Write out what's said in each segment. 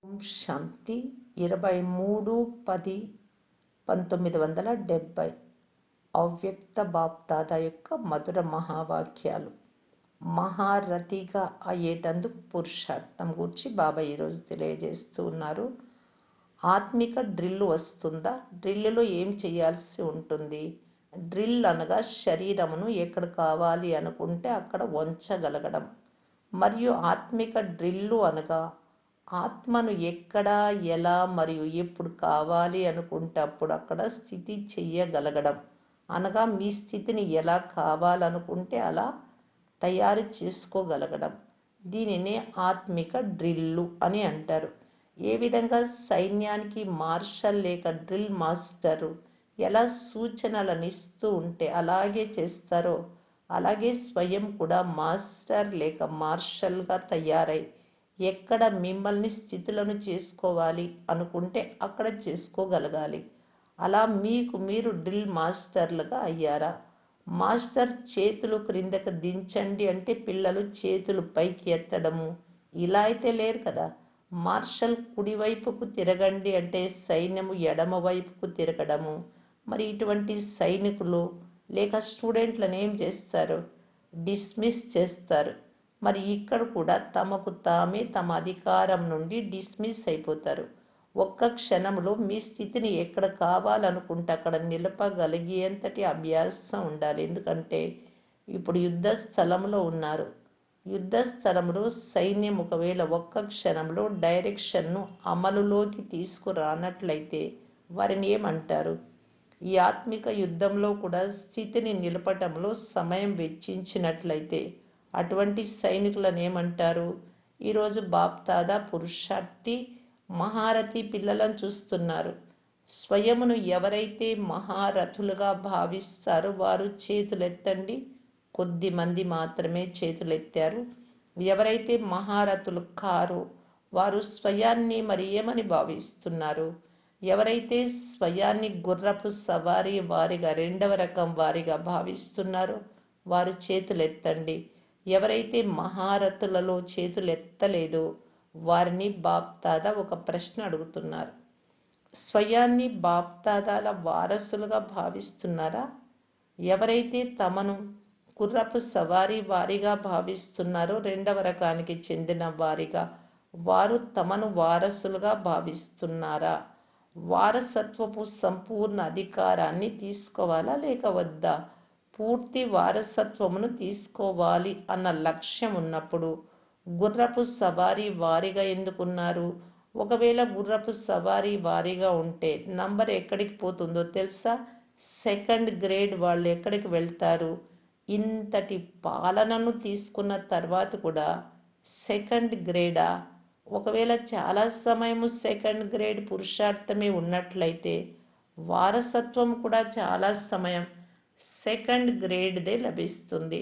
ఓం శాంతి 23/10/1970 అవ్యక్త బాప్దాదా యొక్క మధుర మహావాక్యాలు. మహారథిగా అయ్యేటందుకు పురుషార్థం గురించి బాబా ఈరోజు తెలియజేస్తూ ఉన్నారు. ఆత్మిక డ్రిల్ వస్తుందా? డ్రిల్లో ఏం చేయాల్సి ఉంటుంది? డ్రిల్ అనగా శరీరమును ఎక్కడ కావాలి అనుకుంటే అక్కడ వంచగలగడం. మరియు ఆత్మిక డ్రిల్లు అనగా ఆత్మను ఎక్కడ, ఎలా మరియు ఎప్పుడు కావాలి అనుకుంటే అప్పుడు అక్కడ స్థితి చెయ్యగలగడం. అనగా మీ స్థితిని ఎలా కావాలనుకుంటే అలా తయారు చేసుకోగలగడం. దీనినే ఆత్మిక డ్రిల్లు అని అంటారు. ఏ విధంగా సైన్యానికి మార్షల్ లేక డ్రిల్ మాస్టరు ఎలా సూచనలను ఇస్తూ ఉంటే అలాగే చేస్తారో, అలాగే స్వయం కూడా మాస్టర్ లేక మార్షల్గా తయారై ఎక్కడ మిమ్మల్ని స్థితులను చేసుకోవాలి అనుకుంటే అక్కడ చేసుకోగలగాలి. అలా మీకు మీరు డ్రిల్ మాస్టర్లుగా అయ్యారా? మాస్టర్ చేతులు క్రిందకు దించండి అంటే పిల్లలు చేతులు పైకి ఎత్తడము ఇలా అయితే లేరు కదా. మార్షల్ కుడివైపుకు తిరగండి అంటే సైన్యము ఎడమ వైపుకు తిరగడము. మరి ఇటువంటి సైనికులు లేక స్టూడెంట్లను ఏం చేస్తారు? డిస్మిస్ చేస్తారు. మరి ఇక్కడ కూడా తమకు తామే తమ అధికారం నుండి డిస్మిస్ అయిపోతారు. ఒక్క క్షణంలో మీ స్థితిని ఎక్కడ కావాలనుకుంటే అక్కడ నిలపగలిగేంతటి అభ్యాసం ఉండాలి. ఎందుకంటే ఇప్పుడు యుద్ధ స్థలంలో ఉన్నారు. యుద్ధ స్థలంలో సైన్యం ఒకవేళ ఒక్క క్షణంలో డైరెక్షన్ను అమలులోకి తీసుకురానట్లయితే వారిని ఏమంటారు? ఈ ఆత్మిక యుద్ధంలో కూడా స్థితిని నిలపటంలో సమయం వెచ్చించినట్లయితే అటువంటి సైనికులను ఏమంటారు? ఈరోజు బాప్దాదా పురుషార్థి మహారథి పిల్లలను చూస్తున్నారు. స్వయమును ఎవరైతే మహారథులుగా భావిస్తారో వారు చేతులెత్తండి. కొద్ది మంది మాత్రమే చేతులెత్తారు. ఎవరైతే మహారథులు కారో వారు స్వయాన్ని మరి ఏమని భావిస్తున్నారు? ఎవరైతే స్వయాన్ని గుర్రపు సవారీ వారిగా రెండవ రకం వారిగా భావిస్తున్నారో వారు చేతులెత్తండి. ఎవరైతే మహారథులలో చేతులెత్తలేదో వారిని బాప్దాదా ఒక ప్రశ్న అడుగుతున్నారు. స్వయాన్ని బాప్దాదాల వారసులుగా భావిస్తున్నారా? ఎవరైతే తమను గుర్రపు సవారీ వారిగా భావిస్తున్నారో రెండవ రకానికి చెందిన వారిగా వారు తమను వారసులుగా భావిస్తున్నారా? వారసత్వపు సంపూర్ణ అధికారాన్ని తీసుకోవాలా లేక వద్దా? పూర్తి వారసత్వమును తీసుకోవాలి అన్న లక్ష్యం ఉన్నప్పుడు గుర్రపు సవారీ వారిగా ఎందుకున్నారు? ఒకవేళ గుర్రపు సవారీ వారిగా ఉంటే నంబర్ ఎక్కడికి పోతుందో తెలుసా? సెకండ్ గ్రేడ్ వాళ్ళు ఎక్కడికి వెళ్తారు? ఇంతటి పాలనను తీసుకున్న తర్వాత కూడా సెకండ్ గ్రేడా? ఒకవేళ చాలా సమయము సెకండ్ గ్రేడ్ పురుషార్థమే ఉన్నట్లయితే వారసత్వం కూడా చాలా సమయం సెకండ్ గ్రేడ్దే లభిస్తుంది.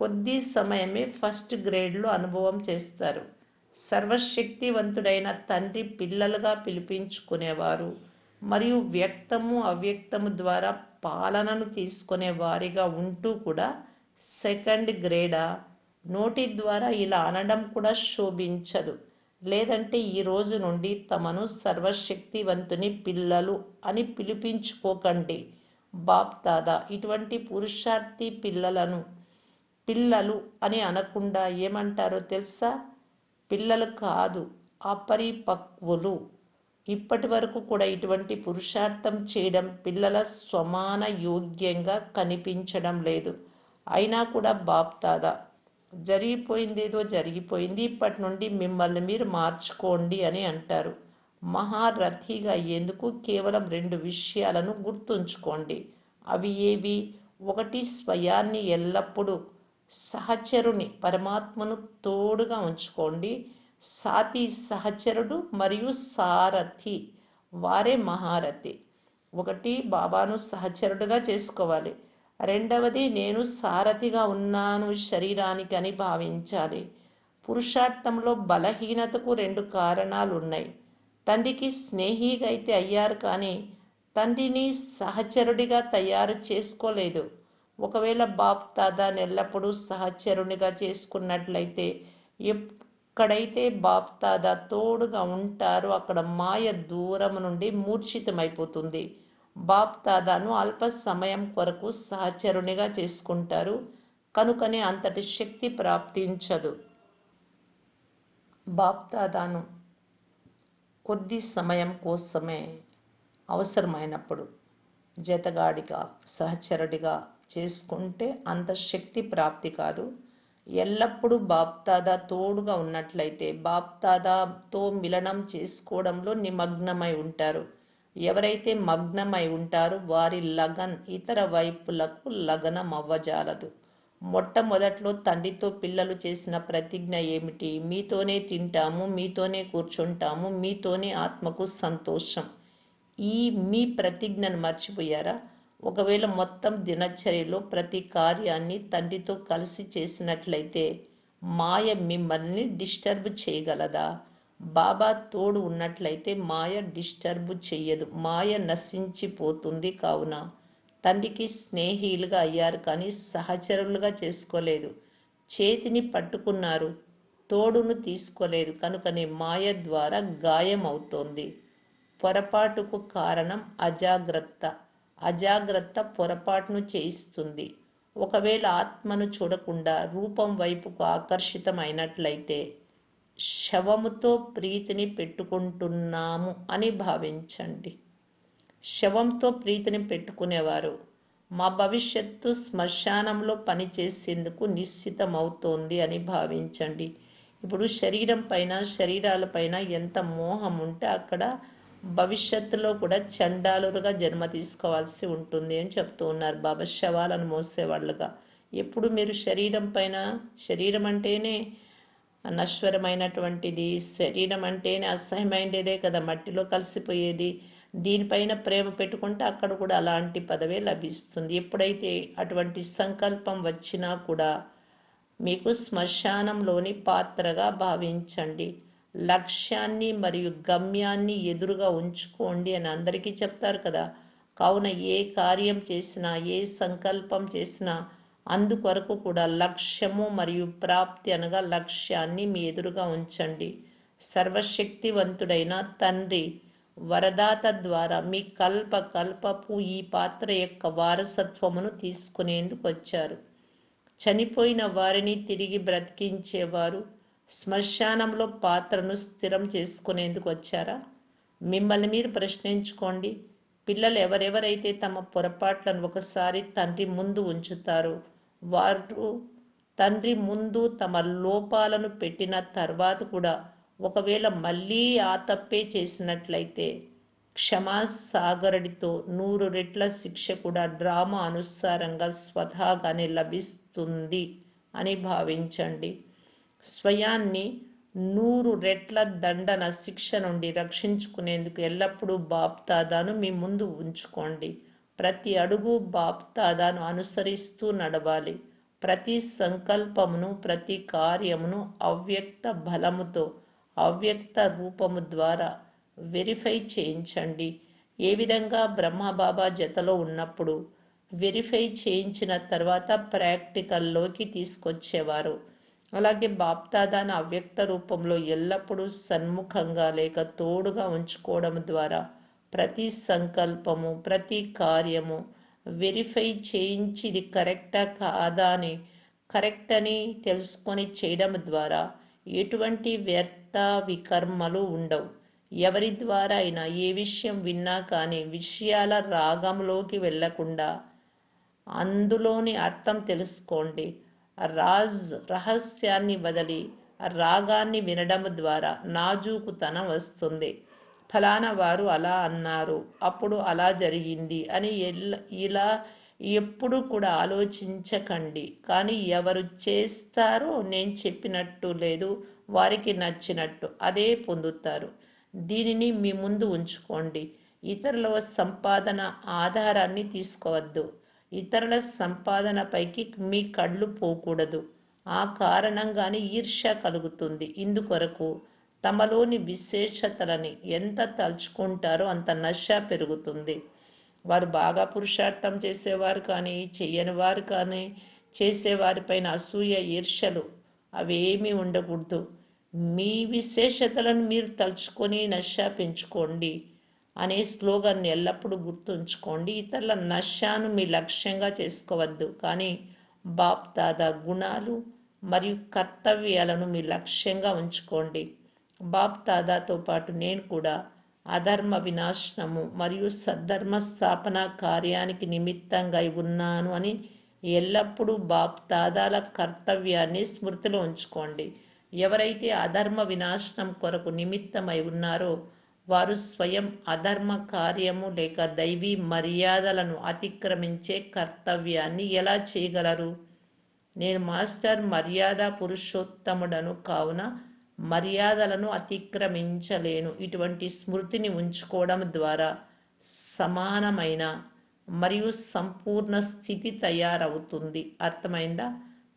కొద్ది సమయమే ఫస్ట్ గ్రేడ్లో అనుభవం చేస్తారు. సర్వశక్తివంతుడైన తండ్రి పిల్లలుగా పిలిపించుకునేవారు మరియు వ్యక్తము అవ్యక్తము ద్వారా పాలనను తీసుకునే వారిగా ఉంటూ కూడా సెకండ్ గ్రేడా? నోటి ద్వారా ఇలా అనడం కూడా శోభించదు. లేదంటే ఈ రోజు నుండి తమను సర్వశక్తివంతుని పిల్లలు అని పిలిపించుకోకండి. బాప్దాదా ఇటువంటి పురుషార్థి పిల్లలు అని అనకుండా ఏమంటారో తెలుసా? పిల్లలు కాదు, అపరిపక్వులు. ఇప్పటి వరకు కూడా ఇటువంటి పురుషార్థం చేయడం పిల్లల సమాన యోగ్యంగా కనిపించడం లేదు. అయినా కూడా బాప్దాదా జరిగిపోయిందేదో జరిగిపోయింది, ఇప్పటి నుండి మిమ్మల్ని మీరు మార్చుకోండి అని అంటారు. మహారథిగా అయ్యేందుకు కేవలం 2 విషయాలను గుర్తుంచుకోండి. అవి ఏవి? ఒకటి, స్వయాన్ని ఎల్లప్పుడూ సహచరుని పరమాత్మను తోడుగా ఉంచుకోండి. సాతి సహచరుడు మరియు సారథి వారే మహారథి. ఒకటి, బాబాను సహచరుడుగా చేసుకోవాలి. రెండవది, నేను సారథిగా ఉన్నాను శరీరానికి అని భావించాలి. పురుషార్థంలో బలహీనతకు 2 కారణాలు ఉన్నాయి. తండ్రికి స్నేహిగా అయితే అయ్యారు కానీ తండ్రిని సహచరుడిగా తయారు చేసుకోలేదు. ఒకవేళ బాప్ దాదాని ఎల్లప్పుడూ సహచరునిగా చేసుకున్నట్లయితే ఎక్కడైతే బాప్దాదా తోడుగా ఉంటారో అక్కడ మాయ దూరం నుండి మూర్ఛితమైపోతుంది. బాప్దాదాను అల్ప సమయం కొరకు సహచరునిగా చేసుకుంటారు కనుకనే అంతటి శక్తి ప్రాప్తించదు. బాప్దాదాను కొద్ది సమయం కోసమే అవసరమైనప్పుడు జతగాడిగా సహచరుడిగా చేసుకుంటే అంత శక్తి ప్రాప్తి కాదు. ఎల్లప్పుడూ బాప్దాదా తోడుగా ఉన్నట్లయితే బాప్దాదాతో మిలనం చేసుకోవడంలో నిమగ్నమై ఉంటారు. ఎవరైతే మగ్నమై ఉంటారో వారి లగన్ ఇతర వైపులకు లగనం అవ్వజాలదు. మొట్టమొదట్లో తండ్రితో పిల్లలు చేసిన ప్రతిజ్ఞ ఏమిటి? మీతోనే తింటాము, మీతోనే కూర్చుంటాము, మీతోనే ఆత్మకు సంతోషం. ఈ మీ ప్రతిజ్ఞను మర్చిపోయారా? ఒకవేళ మొత్తం దినచర్యలో ప్రతి కార్యాన్ని తండ్రితో కలిసి చేసినట్లయితే మాయ మిమ్మల్ని డిస్టర్బ్ చేయగలదా? బాబా తోడు ఉన్నట్లయితే మాయ డిస్టర్బ్ చెయ్యదు. మాయ నశించిపోతుంది. కావున తండ్రికి స్నేహితులుగా అయ్యారు కానీ సహచరులుగా చేసుకోలేదు. చేతిని పట్టుకున్నారు, తోడును తీసుకోలేదు. కనుకనే మాయ ద్వారా గాయం అవుతోంది. పొరపాటుకు కారణం అజాగ్రత్త. అజాగ్రత్త పొరపాటును చేయిస్తుంది. ఒకవేళ ఆత్మను చూడకుండా రూపం వైపుకు ఆకర్షితమైనట్లయితే శవముతో ప్రీతిని పెట్టుకుంటున్నాము అని భావించండి. శవంతో ప్రీతిని పెట్టుకునేవారు మా భవిష్యత్తు శ్మశానంలో పనిచేసేందుకు నిశ్చితమవుతోంది అని భావించండి. ఇప్పుడు శరీరం పైన శరీరాలపైన ఎంత మోహం ఉంటే అక్కడ భవిష్యత్తులో కూడా చండాలురుగా జన్మ తీసుకోవాల్సి ఉంటుంది అని చెప్తూ ఉన్నారు బాబా. శవాలను మోసేవాళ్ళుగా ఎప్పుడు మీరు శరీరం పైన, శరీరం అంటేనే నశ్వరమైనటువంటిది, శరీరం అంటేనే అసహ్యమైనదే కదా, మట్టిలో కలిసిపోయేది. దీనిపైన ప్రేమ పెట్టుకుంటే అక్కడ కూడా అలాంటి పదవే లభిస్తుంది. ఎప్పుడైతే అటువంటి సంకల్పం వచ్చినా కూడా మీకు శ్మశానంలోని పాత్రగా భావించండి. లక్ష్యాన్ని మరియు గమ్యాన్ని ఎదురుగా ఉంచుకోండి అని అందరికీ చెప్తారు కదా. కావున ఏ కార్యం చేసినా, ఏ సంకల్పం చేసినా అందుకొరకు కూడా లక్ష్యము మరియు ప్రాప్తి అనగా లక్ష్యాన్ని మీ ఎదురుగా ఉంచండి. సర్వశక్తివంతుడైన తండ్రి వరదాత ద్వారా మీ కల్పపు ఈ పాత్ర యొక్క వారసత్వమును తీసుకునేందుకు వచ్చారు. చనిపోయిన వారిని తిరిగి బ్రతికించేవారు శ్మశానంలో పాత్రను స్థిరం చేసుకునేందుకు వచ్చారా? మిమ్మల్ని మీరు ప్రశ్నించుకోండి. పిల్లలు ఎవరెవరైతే తమ పొరపాట్లను ఒకసారి తండ్రి ముందు ఉంచుతారో వారు తండ్రి ముందు తమ లోపాలను పెట్టిన తర్వాత కూడా ఒకవేళ మళ్ళీ ఆ తప్పే చేసినట్లయితే క్షమాసాగరుడితో 100 రెట్ల శిక్ష కూడా డ్రామా అనుసారంగా స్వతహాగానే లభిస్తుంది అని భావించండి. స్వయాన్ని 100 రెట్ల దండన శిక్ష నుండి రక్షించుకునేందుకు ఎల్లప్పుడూ బాప్దాదాను మీ ముందు ఉంచుకోండి. ప్రతి అడుగు బాప్దాదాను అనుసరిస్తూ నడవాలి. ప్రతి సంకల్పమును, ప్రతి కార్యమును అవ్యక్త బలముతో, అవ్యక్త రూపము ద్వారా వెరిఫై చేయించండి. ఏ విధంగా బ్రహ్మబాబా జతలో ఉన్నప్పుడు వెరిఫై చేయించిన తర్వాత ప్రాక్టికల్లోకి తీసుకొచ్చేవారు, అలాగే బాప్దాదాను అవ్యక్త రూపంలో ఎల్లప్పుడూ సన్ముఖంగా లేక తోడుగా ఉంచుకోవడం ద్వారా ప్రతి సంకల్పము, ప్రతి కార్యము వెరిఫై చేయించి ఇది కరెక్టా కాదా అని కరెక్ట్ అని తెలుసుకొని చేయడం ద్వారా ఎటువంటి వ్యర్థ వికర్మలు ఉండవు. ఎవరి ద్వారా అయినా ఏ విషయం విన్నా కానీ విషయాల రాగంలోకి వెళ్లకుండా అందులోని అర్థం తెలుసుకోండి. రహస్యాన్ని వదిలి రాగాన్ని వినడం ద్వారా నాజూకుతనం వస్తుంది. ఫలానా వారు అలా అన్నారు, అప్పుడు అలా జరిగింది అని ఇలా ఎప్పుడు కూడా ఆలోచించకండి. కానీ ఎవరు చేస్తారో నేను చెప్పినట్టు లేదు, వారికి నచ్చినట్టు అదే పొందుతారు. దీనిని మీ ముందు ఉంచుకోండి. ఇతరుల సంపాదన ఆధారాన్ని తీసుకోవద్దు. ఇతరుల సంపాదనపైకి మీ కళ్ళు పోకూడదు. ఆ కారణంగానే ఈర్ష్య కలుగుతుంది. ఇందుకొరకు తమలోని విశేషతలని ఎంత తలుచుకుంటారో అంత నశ పెరుగుతుంది. వారు బాగా పురుషార్థం చేసేవారు కానీ, చెయ్యని వారు కానీ, చేసేవారిపైన అసూయ, ఈర్ష్యలు అవేమీ ఉండకూడదు. మీ విశేషతలను మీరు తలుచుకొని నష పెంచుకోండి అనే స్లోగన్ ఎల్లప్పుడూ గుర్తుంచుకోండి. ఇతరుల నష్టాను మీ లక్ష్యంగా చేసుకోవద్దు, కానీ బాప్ దాదా గుణాలు మరియు కర్తవ్యాలను మీ లక్ష్యంగా ఉంచుకోండి. బాప్ దాదాతో పాటు నేను కూడా అధర్మ వినాశనము మరియు సద్ధర్మ స్థాపన కార్యానికి నిమిత్తంగా ఉన్నాను అని ఎల్లప్పుడూ బాప్ దాదాల కర్తవ్యాన్ని స్మృతిలో ఉంచుకోండి. ఎవరైతే అధర్మ వినాశనం కొరకు నిమిత్తమై ఉన్నారో వారు స్వయం అధర్మ కార్యము లేక దైవీ మర్యాదలను అతిక్రమించే కర్తవ్యాన్ని ఎలా చేయగలరు? నేను మాస్టర్ మర్యాద పురుషోత్తముడను కావున మర్యాదలను అతిక్రమించలేను. ఇటువంటి స్మృతిని ఉంచుకోవడం ద్వారా సమానమైన మరియు సంపూర్ణ స్థితి తయారవుతుంది. అర్థమైందా?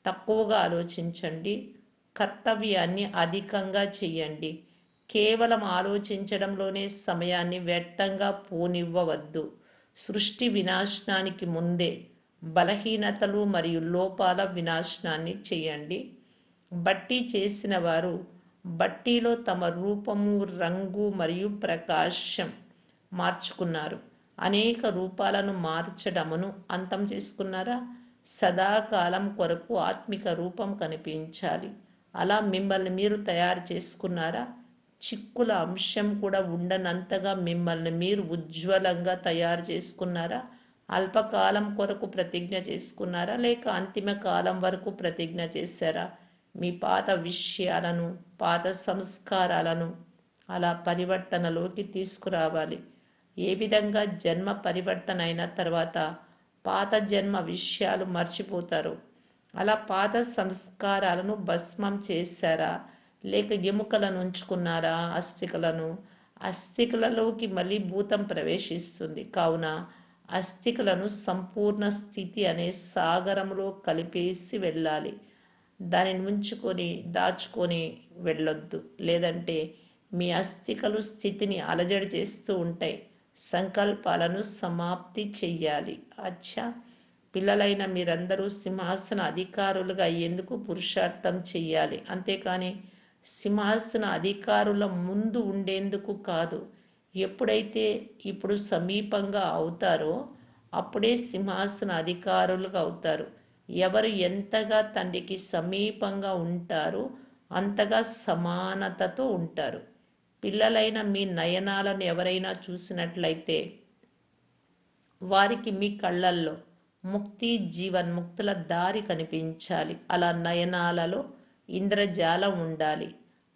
తక్కువగా ఆలోచించండి, కర్తవ్యాన్ని అధికంగా చేయండి. కేవలం ఆలోచించడంలోనే సమయాన్ని వ్యర్థంగా పోనివ్వవద్దు. సృష్టి వినాశనానికి ముందే బలహీనతలు మరియు లోపాల వినాశనాన్ని చేయండి. బట్టి చేసిన వారు బట్టీలో తమ రూపము, రంగు మరియు ప్రకాశం మార్చుకున్నారు. అనేక రూపాలను మార్చడమును అంతం చేసుకున్నారా? సదాకాలం కొరకు ఆత్మిక రూపం కనిపించాలి. అలా మిమ్మల్ని మీరు తయారు చేసుకున్నారా? చిక్కుల అంశం కూడా ఉండనంతగా మిమ్మల్ని మీరు ఉజ్వలంగా తయారు చేసుకున్నారా? అల్పకాలం కొరకు ప్రతిజ్ఞ చేసుకున్నారా, లేక అంతిమ కాలం వరకు ప్రతిజ్ఞ చేశారా? మీ పాత విషయాలను, పాత సంస్కారాలను అలా పరివర్తనలోకి తీసుకురావాలి. ఏ విధంగా జన్మ పరివర్తన అయిన తర్వాత పాత జన్మ విషయాలు మర్చిపోతారు, అలా పాత సంస్కారాలను భస్మం చేశారా, లేక ఎముకలను ఉంచుకున్నారా? అస్థికలను. అస్థికలలోకి మళ్ళీ భూతం ప్రవేశిస్తుంది కావున అస్థికలను సంపూర్ణ స్థితి అనే సాగరంలో కలిపేసి వెళ్ళాలి. దానిని ఉంచుకొని దాచుకొని వెళ్ళొద్దు, లేదంటే మీ అస్థికలు స్థితిని అలజడి చేస్తూ ఉంటాయి. సంకల్పాలను సమాప్తి చెయ్యాలి. అచ్చా, పిల్లలైన మీరందరూ సింహాసన అధికారులుగా అయ్యేందుకు పురుషార్థం చెయ్యాలి, అంతేకాని సింహాసన అధికారుల ముందు ఉండేందుకు కాదు. ఎప్పుడైతే ఇప్పుడు సమీపంగా అవుతారో అప్పుడే సింహాసన అధికారులుగా అవుతారు. ఎవరు ఎంతగా తండ్రికి సమీపంగా ఉంటారో అంతగా సమానతతో ఉంటారు. పిల్లలైన మీ నయనాలను ఎవరైనా చూసినట్లయితే వారికి మీ కళ్ళల్లో ముక్తి జీవన్ముక్తుల దారి కనిపించాలి. అలా నయనాలలో ఇంద్రజాలం ఉండాలి.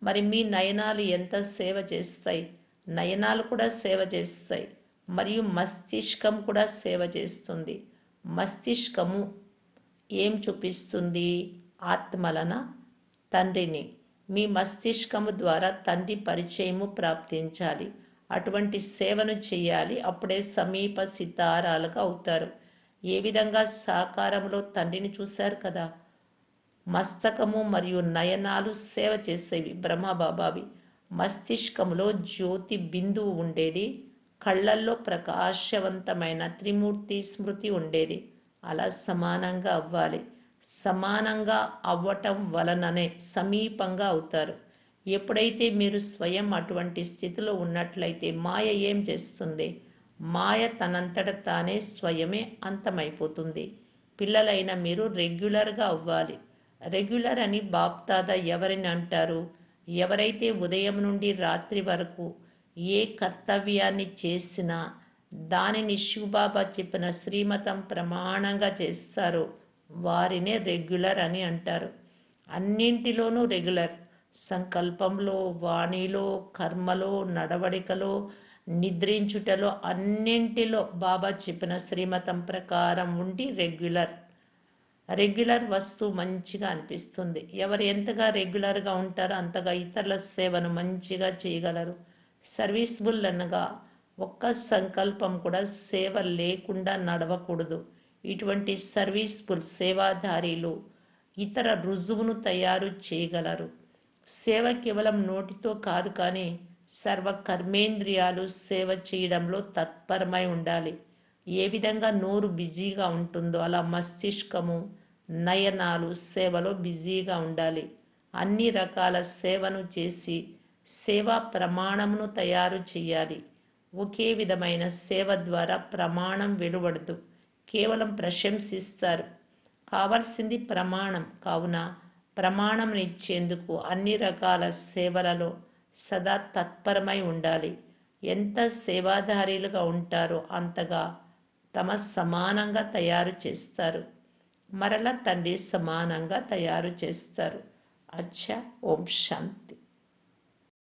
మరి మీ నయనాలు ఎంత సేవ చేస్తాయి? నయనాలు కూడా సేవ చేస్తాయి మరియు మస్తిష్కం కూడా సేవ చేస్తుంది. మస్తిష్కము ఏం చూపిస్తుంది? ఆత్మలన తండ్రిని. మీ మస్తిష్కము ద్వారా తండ్రి పరిచయము ప్రాప్తించాలి. అటువంటి సేవను చేయాలి. అప్పుడే సమీప సితారాలుగా అవుతారు. ఏ విధంగా సాకారంలో తండ్రిని చూశారు కదా. మస్తకము మరియు నయనాలు సేవ చేసేవి బ్రహ్మబాబావి. మస్తిష్కంలో జ్యోతి బిందువు ఉండేది. కళ్ళల్లో ప్రకాశవంతమైన త్రిమూర్తి స్మృతి ఉండేది. అలా సమానంగా అవ్వాలి. సమానంగా అవ్వటం వలననే సమీపంగా అవుతారు. ఎప్పుడైతే మీరు స్వయం అటువంటి స్థితిలో ఉన్నట్లయితే మాయ ఏం చేస్తుంది? మాయ తనంతట తానే స్వయమే అంతమైపోతుంది. పిల్లలైన మీరు రెగ్యులర్గా అవ్వాలి. రెగ్యులర్ అని బాప్దాదా ఎవరిని అంటారు? ఎవరైతే ఉదయం నుండి రాత్రి వరకు ఏ కర్తవ్యాన్ని చేసినా దానిని శివబాబా చెప్పిన శ్రీమతం ప్రమాణంగా చేస్తారో వారినే రెగ్యులర్ అని అంటారు. అన్నింటిలోనూ రెగ్యులర్. సంకల్పంలో, వాణిలో, కర్మలో, నడవడికలో, నిద్రించుటలో, అన్నింటిలో బాబా చెప్పిన శ్రీమతం ప్రకారం ఉండి రెగ్యులర్. రెగ్యులర్ వస్తువు మంచిగా అనిపిస్తుంది. ఎవరు ఎంతగా రెగ్యులర్గా ఉంటారో అంతగా ఇతరుల సేవను మంచిగా చేయగలరు. సర్వీస్బుల్ అనగా ఒక్క సంకల్పం కూడా సేవ లేకుండా నడవకూడదు. ఇటువంటి సర్వీస్ఫుల్ సేవాధారీలు ఇతర రుజువును తయారు చేయగలరు. సేవ కేవలం నోటితో కాదు, కానీ సర్వ కర్మేంద్రియాలు సేవ చేయడంలో తత్పరమై ఉండాలి. ఏ విధంగా నోరు బిజీగా ఉంటుందో అలా మస్తిష్కము, నయనాలు సేవలో బిజీగా ఉండాలి. అన్ని రకాల సేవను చేసి సేవా ప్రమాణమును తయారు చేయాలి. ఒకే విధమైన సేవ ద్వారా ప్రమాణం వెలువడదు, కేవలం ప్రశంసిస్తారు. కావలసింది ప్రమాణం. కావున ప్రమాణంనిచ్చేందుకు అన్ని రకాల సేవలలో సదా తత్పరమై ఉండాలి. ఎంత సేవాధారీలుగా ఉంటారో అంతగా తమ సమానంగా తయారు చేస్తారు, మరల తండ్రి సమానంగా తయారు చేస్తారు. అచ్చా. ఓం శాంతి.